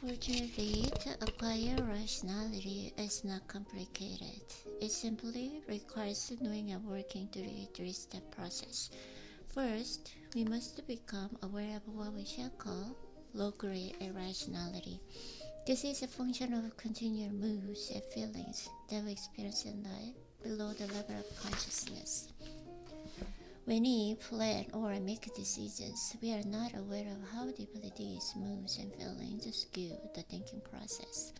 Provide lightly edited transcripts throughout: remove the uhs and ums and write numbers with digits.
Unfortunately, to acquire rationality is not complicated. It simply requires knowing and working through a three-step process. First, we must become aware of what we shall call low-grade irrationality. This is a function of continual moods and feelings that we experience in life below the level of consciousness. When we plan or make decisions, we are not aware of how deeply these moods and feelings skew the thinking process.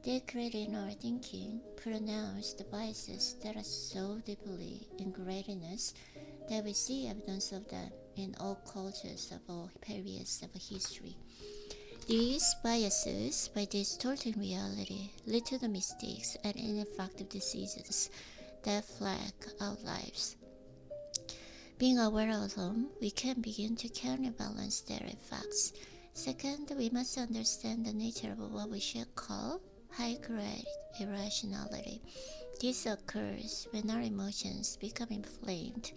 They create in our thinking pronounced biases that are so deeply ingrained in us that we see evidence of them in all cultures of all periods of history. These biases, by distorting reality, lead to the mistakes and ineffective decisions that flag our lives. Being aware of them, we can begin to counterbalance their effects. Second, we must understand the nature of what we should call high-grade irrationality. This occurs when our emotions become inflamed,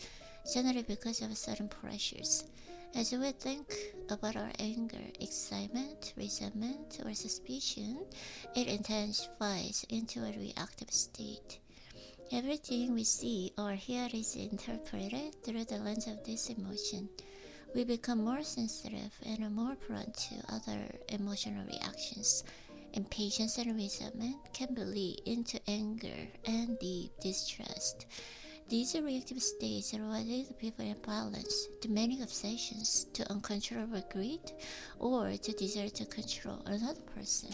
generally because of certain pressures. As we think about our anger, excitement, resentment, or suspicion, it intensifies into a reactive state. Everything we see or hear is interpreted through the lens of this emotion. We become more sensitive and are more prone to other emotional reactions. Impatience and resentment can bleed into anger and deep distrust. These reactive states are what lead people in violence, to many obsessions, to uncontrollable greed, or to desire to control another person.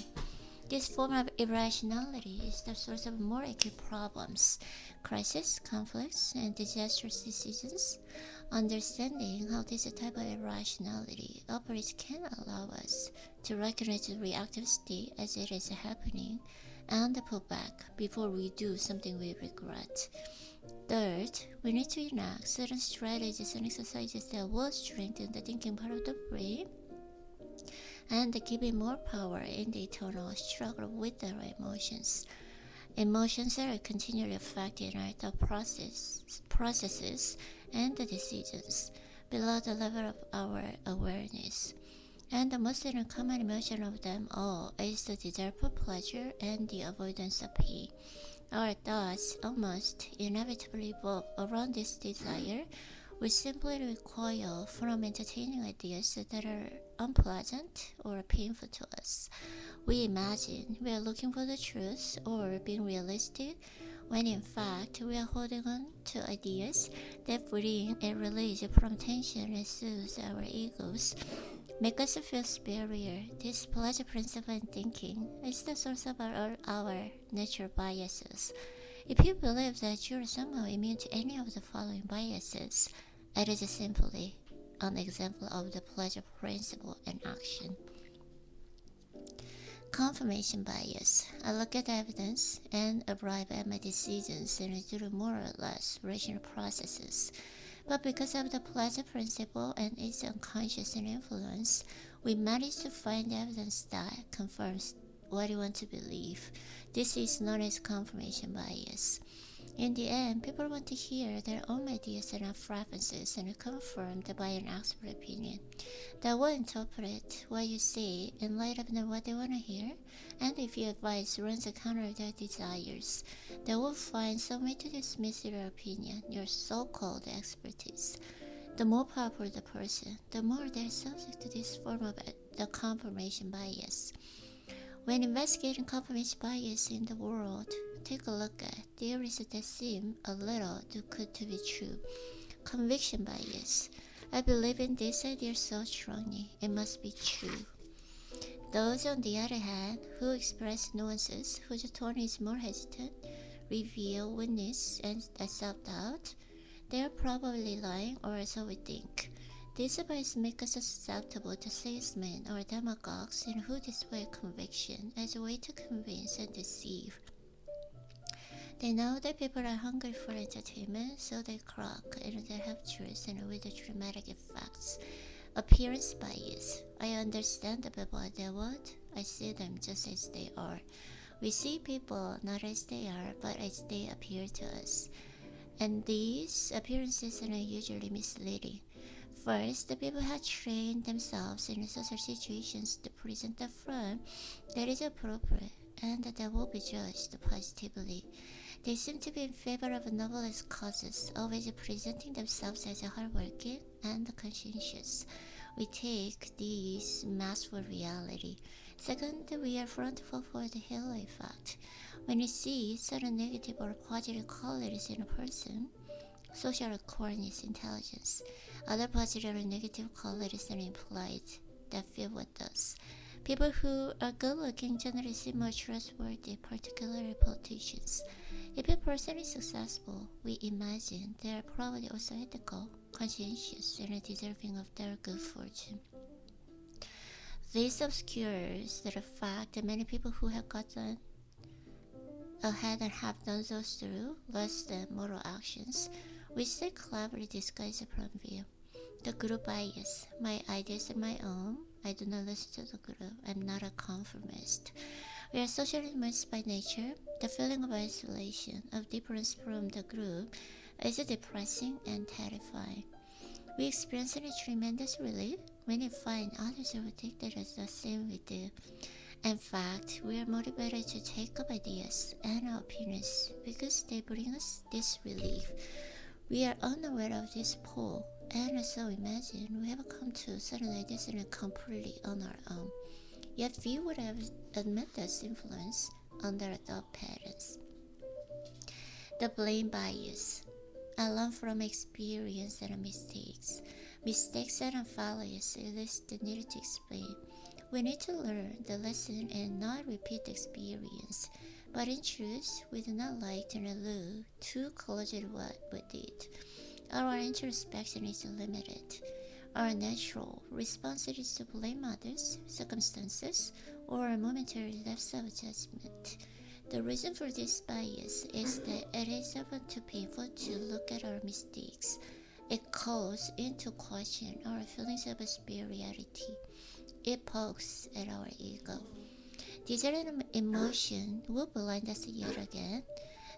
This form of irrationality is the source of more acute problems, crises, conflicts, and disastrous decisions. Understanding how this type of irrationality operates can allow us to recognize the reactive state as it is happening and pull back before we do something we regret. Third, we need to enact certain strategies and exercises that will strengthen the thinking part of the brain and give it more power in the eternal struggle with our emotions. Emotions are continually affecting our thought processes and the decisions below the level of our awareness. And the most common emotion of them all is the desire for pleasure and the avoidance of pain. Our thoughts almost inevitably revolve around this desire. We simply recoil from entertaining ideas that are unpleasant or painful to us. We imagine we are looking for the truth or being realistic, when in fact we are holding on to ideas that bring a release from tension and soothe our egos, make us feel superior. This pleasure principle in thinking is the source of our natural biases. If you believe that you are somehow immune to any of the following biases, it is simply an example of the pleasure principle in action. Confirmation bias. I look at evidence and arrive at my decisions through more or less rational processes. But because of the pleasure principle and its unconscious influence, we manage to find evidence that confirms what you want to believe. This is known as confirmation bias. In the end, people want to hear their own ideas and preferences and confirmed by an expert opinion that will interpret what you say in light of what they want to hear, and if your advice runs counter their desires, they will find some way to dismiss your opinion, your so-called expertise. The more powerful the person, the more they are subject to this form of the confirmation bias. When investigating confirmation bias in the world, take a look at theories that seem a little too good to be true. Conviction bias. I believe in this idea so strongly, it must be true. Those, on the other hand, who express nuances, whose tone is more hesitant, reveal weakness and self-doubt, they are probably lying, or so we think. These biases make us susceptible to salesmen or demagogues who display conviction as a way to convince and deceive. They know that people are hungry for entertainment, so they croak and they have truths with dramatic effects. Appearance bias. I understand the people as they would. I see them just as they are. We see people not as they are, but as they appear to us. And these appearances are usually misleading. First, the people have trained themselves in social situations to present the front that is appropriate and that will be judged positively. They seem to be in favor of novelist causes, always presenting themselves as hardworking and conscientious. We take these mass for reality. Second, we are frontful for the halo effect. When you see certain negative or positive qualities in a person, social accord is intelligence. Other positive or negative qualities are implied that fit with us. People who are good looking generally seem more trustworthy, particularly politicians. If a person is successful, we imagine they are probably also ethical, conscientious, and deserving of their good fortune. This obscures the fact that many people who have gotten ahead and have done so through less than moral actions, which they cleverly disguise from view. The group bias. My ideas are my own. I do not listen to the group. I'm not a conformist. We are social animals by nature. The feeling of isolation, of difference from the group, is depressing and terrifying. We experience a tremendous relief when we find others who think that is the same we do. In fact, we are motivated to take up ideas and opinions because they bring us this relief. We are unaware of this pull, and so imagine we have come to certain ideas and completely on our own. Yet few would have admit this influence under adult patterns. The blame bias. I learn from experience and mistakes. Mistakes and failures is the need to explain. We need to learn the lesson and not repeat the experience. But in truth, we do not like to allude too closely to what we did. Our introspection is limited. Our natural response is to blame others, circumstances, or a momentary lapse of judgment. The reason for this bias is that it is often too painful to look at our mistakes. It calls into question our feelings of superiority. It pokes at our ego. Desire and emotion will blind us yet again,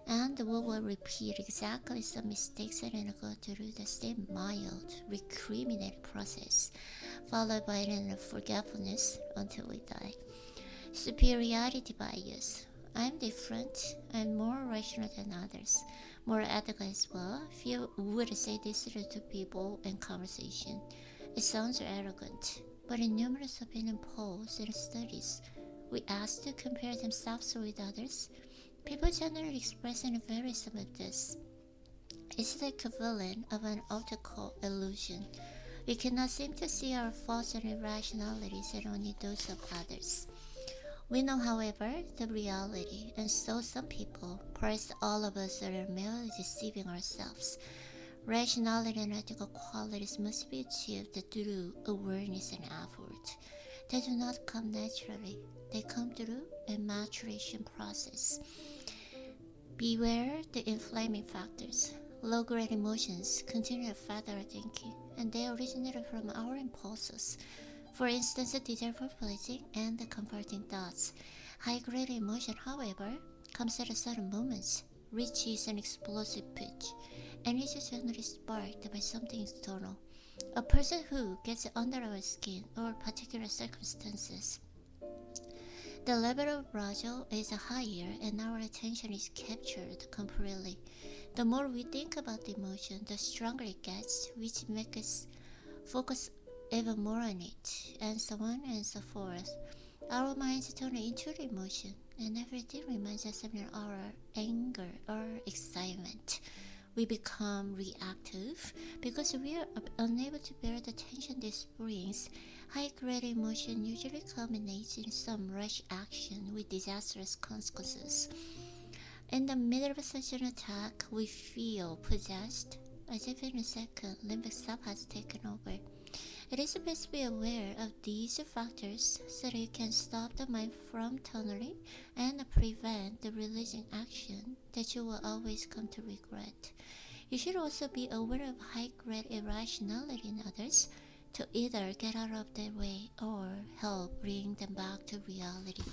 and we will repeat exactly some mistakes and go through the same mild, recriminating process, followed by forgetfulness until we die. Superiority bias. I'm different. I'm more rational than others, more ethical as well. Few would say this to people in conversation. It sounds arrogant, but in numerous opinion polls and studies, we asked to compare themselves with others. People generally express and vary some of this. It's the equivalent of an optical illusion. We cannot seem to see our faults and irrationalities and only those of others. We know, however, the reality, and so some people, perhaps all of us, are merely deceiving ourselves. Rationality and ethical qualities must be achieved through awareness and effort. They do not come naturally. They come through a maturation process. Beware the inflaming factors. Low-grade emotions continue to affect our thinking, and they originate from our impulses. For instance, the desire for pleasing and the comforting thoughts. High-grade emotion, however, comes at certain moments, reaches an explosive pitch, and is generally sparked by something external. A person who gets under our skin or particular circumstances, the level of arousal is higher and our attention is captured completely. The more we think about the emotion, the stronger it gets, which makes us focus even more on it, and so on and so forth. Our minds turn into the emotion, and everything reminds us of our anger or excitement. We become reactive because we are unable to bear the tension this brings. High-grade emotion usually culminates in some rash action with disastrous consequences. In the middle of such an attack, we feel possessed, as if in a second limbic stop has taken over. It is best to be aware of these factors so that you can stop the mind from tunneling and prevent the releasing action that you will always come to regret. You should also be aware of high-grade irrationality in others to either get out of their way or help bring them back to reality.